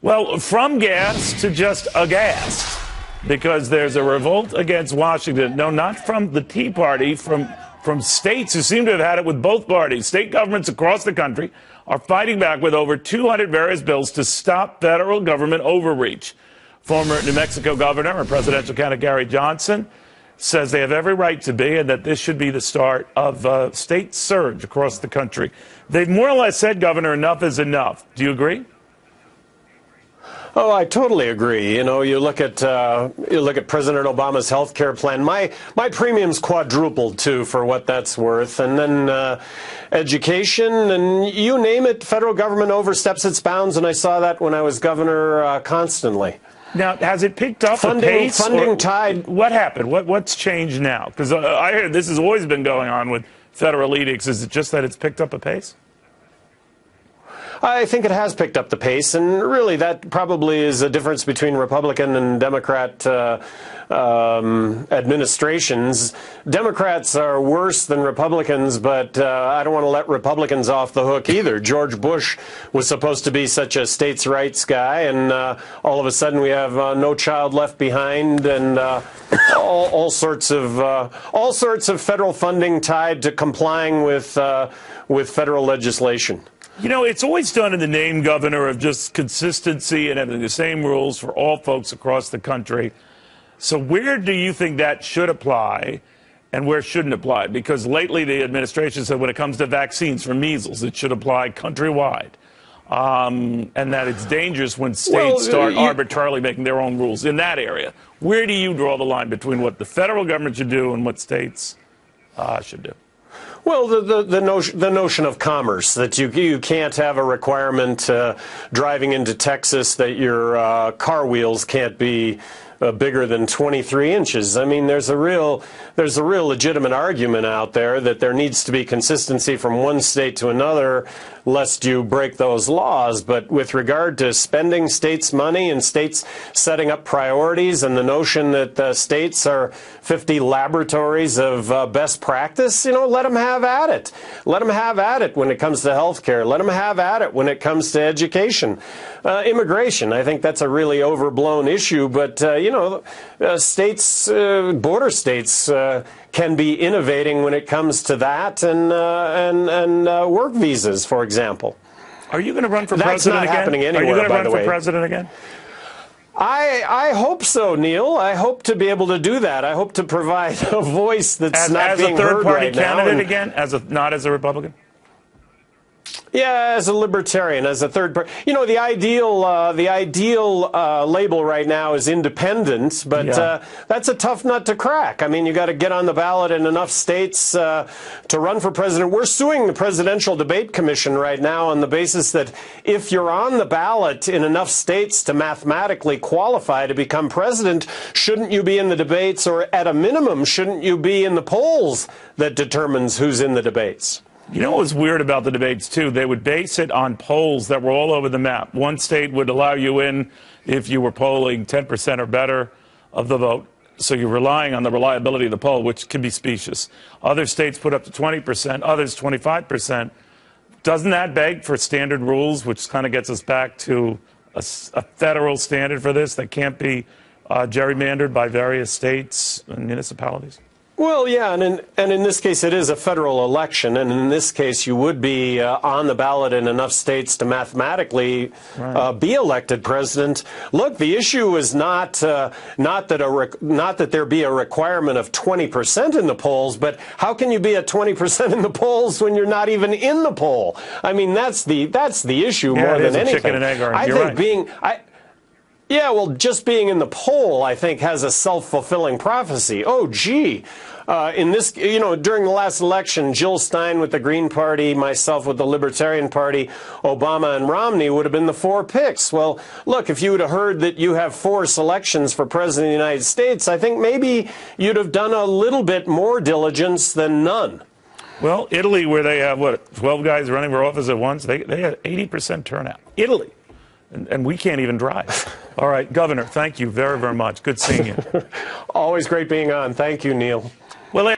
Well, from gas to just aghast, because there's a revolt against Washington. No, not from the Tea Party, from states who seem to have had it with both parties. State governments across the country are fighting back with over 200 various bills to stop federal government overreach. Former New Mexico governor and presidential candidate Gary Johnson says they have every right to be, and that this should be the start of a state surge across the country. They've more or less said, Governor, enough is enough. Do you agree? Oh, I totally agree. You know, you look at President Obama's health care plan. My premiums quadrupled too, for what that's worth. And then education, and you name it, federal government oversteps its bounds, and I saw that when I was governor constantly. Now, has it picked up a pace? Funding tide. What happened? What's changed now? Because I heard this has always been going on with federal edicts. Is it just that it's picked up a pace? I think it has picked up the pace, and really that probably is a difference between Republican and Democrat administrations. Democrats are worse than Republicans, but I don't want to let Republicans off the hook either. George Bush was supposed to be such a states' rights guy, and all of a sudden we have No Child Left Behind, and all sorts of federal funding tied to complying with federal legislation. You know, it's always done in the name, Governor, of just consistency and having the same rules for all folks across the country. So where do you think that should apply and where shouldn't apply? Because lately the administration said when it comes to vaccines for measles, it should apply countrywide. And that it's dangerous when states start arbitrarily making their own rules in that area. Where do you draw the line between what the federal government should do and what states should do? Well, the notion of commerce, that you can't have a requirement driving into Texas that your car wheels can't be bigger than 23 inches. I mean, there's a real legitimate argument out there that there needs to be consistency from one state to another, lest you break those laws. But with regard to spending states' money and states setting up priorities, and the notion that states are 50 laboratories of best practice, you know, let them have at it. Let them have at it when it comes to health care. Let them have at it when it comes to education. Immigration, I think that's a really overblown issue, but you know, states, border states, can be innovating when it comes to that, and work visas, for example. Are you going to run for president again? That's not happening anywhere, by the way. Are you going to run for president again? I hope so, Neil. I hope to be able to do that. I hope to provide a voice that's not being heard right now. As a third-party candidate again, not as a Republican? Yeah, as a libertarian, as a third party. You know, the ideal label right now is independent, but that's a tough nut to crack. I mean, you got to get on the ballot in enough states to run for president. We're suing the Presidential Debate Commission right now on the basis that if you're on the ballot in enough states to mathematically qualify to become president, shouldn't you be in the debates, or at a minimum, shouldn't you be in the polls that determines who's in the debates? You know what was weird about the debates, too? They would base it on polls that were all over the map. One state would allow you in if you were polling 10% or better of the vote. So you're relying on the reliability of the poll, which can be specious. Other states put up to 20%, others 25%. Doesn't that beg for standard rules, which kind of gets us back to a federal standard for this that can't be gerrymandered by various states and municipalities? Well, yeah, and in this case, it is a federal election, and in this case, you would be on the ballot in enough states to mathematically be elected president. Look, the issue is not that there be a requirement of 20% in the polls, but how can you be at 20% in the polls when you're not even in the poll? I mean, that's the issue more than anything. Chicken and egg argument. Yeah, well, just being in the poll, I think, has a self-fulfilling prophecy. Oh, gee. In this, you know, during the last election, Jill Stein with the Green Party, myself with the Libertarian Party, Obama and Romney would have been the four picks. Well, look, if you would have heard that you have 4 selections for President of the United States, I think maybe you'd have done a little bit more diligence than none. Well, Italy, where they have, 12 guys running for office at once, they had 80% turnout. Italy. And we can't even drive. All right, Governor, thank you very, very much. Good seeing you. Always great being on. Thank you, Neil. Well,